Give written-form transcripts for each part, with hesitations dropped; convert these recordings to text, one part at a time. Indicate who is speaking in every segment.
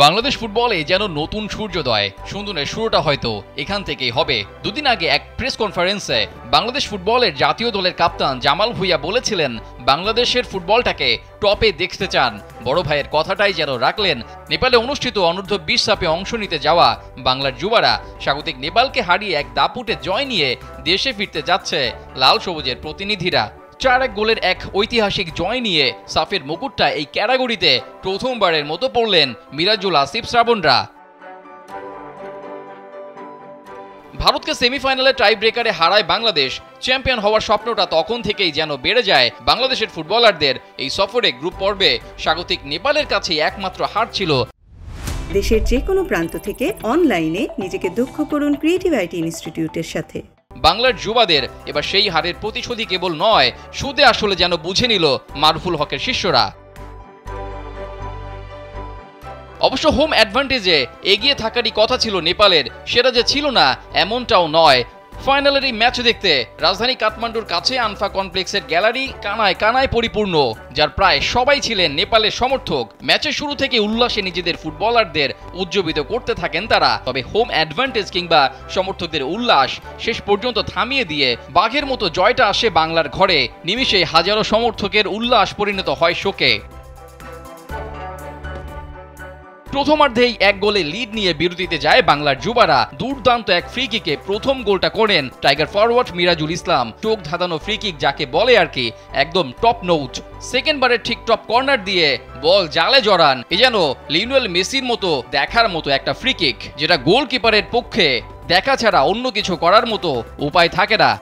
Speaker 1: বাংলাদেশ ফুটবলে যেন নতুন সূর্যোদয়। সুন্দরের শুরুটা হয়তো এখান থেকেই হবে। দুদিন আগে এক প্রেস কনফারেন্সে বাংলাদেশ ফুটবলের জাতীয় দলের কাপ্তান জামাল ভুঁইয়া বলেছিলেন, বাংলাদেশের ফুটবলটাকে টপে দেখতে চান। বড় ভাইয়ের কথাটাই যেন রাখলেন। নেপালে অনুষ্ঠিত অনূর্ধ্ব 20 সাপে অংশ নিতে যাওয়া বাংলার যুবারা স্বাগতিক নেপালকে হারিয়ে এক দাপুটে জয় নিয়ে দেশে ফিরতে যাচ্ছে লাল সবুজের প্রতিনিধিরা। 4-1 গোলের এক ঐতিহাসিক জয় নিয়ে সাফের মুকুটটা এই ক্যাটাগরিতে প্রথমবারের মতো পড়লেন মিরাজুল আসিফ শ্রাবণরা। ভারতকে সেমিফাইনালে টাই ব্রেকারে হারায় বাংলাদেশ। চ্যাম্পিয়ন হওয়ার স্বপ্নটা তখন থেকেই যেন বেড়ে যায় বাংলাদেশের ফুটবলারদের। এই সফরে গ্রুপ পর্বে স্বাগতিক নেপালের কাছেই একমাত্র হার ছিল।
Speaker 2: দেশের যে কোনো প্রান্ত থেকে অনলাইনে নিজেকে দক্ষ করুন ক্রিয়েটিভ আইটি ইনস্টিটিউটের সাথে।
Speaker 1: বাংলার যুবাদের এবার সেই হারের প্রতিশোধই কেবল নয়, সুদে আসলে যেন বুঝে নিল মারুফুল হকের শিষ্যরা। অবশ্য হোম অ্যাডভান্টেজে এগিয়ে থাকারই কথা ছিল নেপালের, সেটা যে ছিল না এমনটাও নয়। ফাইনালের এই ম্যাচ দেখতে রাজধানী কাঠমান্ডুর কাছে আনফা কমপ্লেক্সের গ্যালারি কানায় কানায় পরিপূর্ণ, যার প্রায় সবাই ছিলেন নেপালের সমর্থক। ম্যাচের শুরু থেকে উল্লাসে নিজেদের ফুটবলারদের উজ্জীবিত করতে থাকেন তারা। তবে হোম অ্যাডভান্টেজ কিংবা সমর্থকদের উল্লাস শেষ পর্যন্ত থামিয়ে দিয়ে বাঘের মতো জয়টা আসে বাংলার ঘরে। নিমিষেই হাজারো সমর্থকের উল্লাস পরিণত হয় শোকে। প্রথমার্ধেই 1 গোলে লিড নিয়ে বিরতিতে যায় বাংলার যুবারা। দুর্দান্ত এক ফ্রি কিকে প্রথম গোলটা করেন টাইগার ফরওয়ার্ড মিরাজুল ইসলাম। চোখ ধাঁধানো ফ্রি কিক যাকে বলে আর কি, একদম টপ নোট। সেকেন্ড বারের ঠিক টপ কর্নার দিয়ে বল জালে জড়ান। এ যেন লিওনেল মেসির মতো দেখার মতো একটা ফ্রি কিক, যেটা গোলকিপারের পক্ষে দেখা ছাড়া অন্য কিছু করার মতো উপায় থাকে না।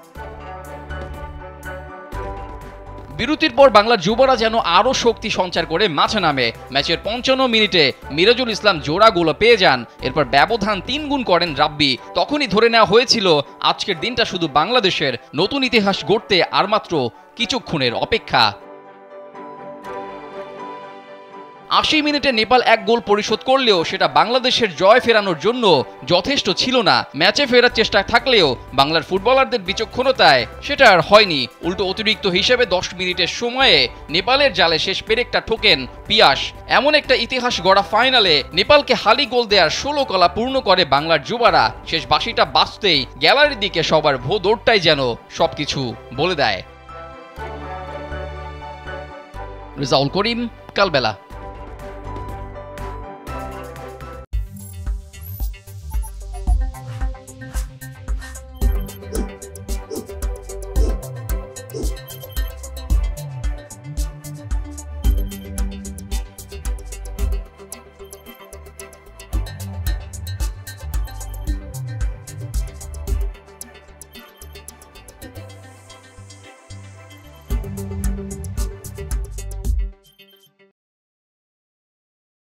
Speaker 1: বিরতির পর বাংলার যুবরা যেন আরও শক্তি সঞ্চার করে মাঠে নামে। ম্যাচের 55 মিনিটে মিরাজুল ইসলাম জোড়া গোল পেয়ে যান। এরপর ব্যবধান 3 গুণ করেন রাব্বি। তখনই ধরে নেওয়া হয়েছিল আজকের দিনটা শুধু বাংলাদেশের নতুন ইতিহাস গড়তে আর মাত্র কিছুক্ষণের অপেক্ষা। 80 মিনিটে নেপাল 1 গোল পরিশোধ করলেও সেটা বাংলাদেশের জয় ফেরানোর জন্য যথেষ্ট ছিল না। ম্যাচে ফেরার চেষ্টা থাকলেও বাংলার ফুটবলারদের বিচক্ষণতায় সেটা আর হয়নি। উল্টো অতিরিক্ত হিসেবে 10 মিনিটের সময়ে নেপালের জালে শেষ পেরেকটা ঠোকেন পিয়াস। এমন একটা ইতিহাস গড়া ফাইনালে নেপালকে হালি গোল দেওয়ার 16 কলা পূর্ণ করে বাংলার যুবারা। শেষ বাঁশিটা বাজতেই গ্যালারির দিকে সবার ভো দৌড়টাই যেন সবকিছু বলে দেয়। রেজাউল করিম, কালবেলা।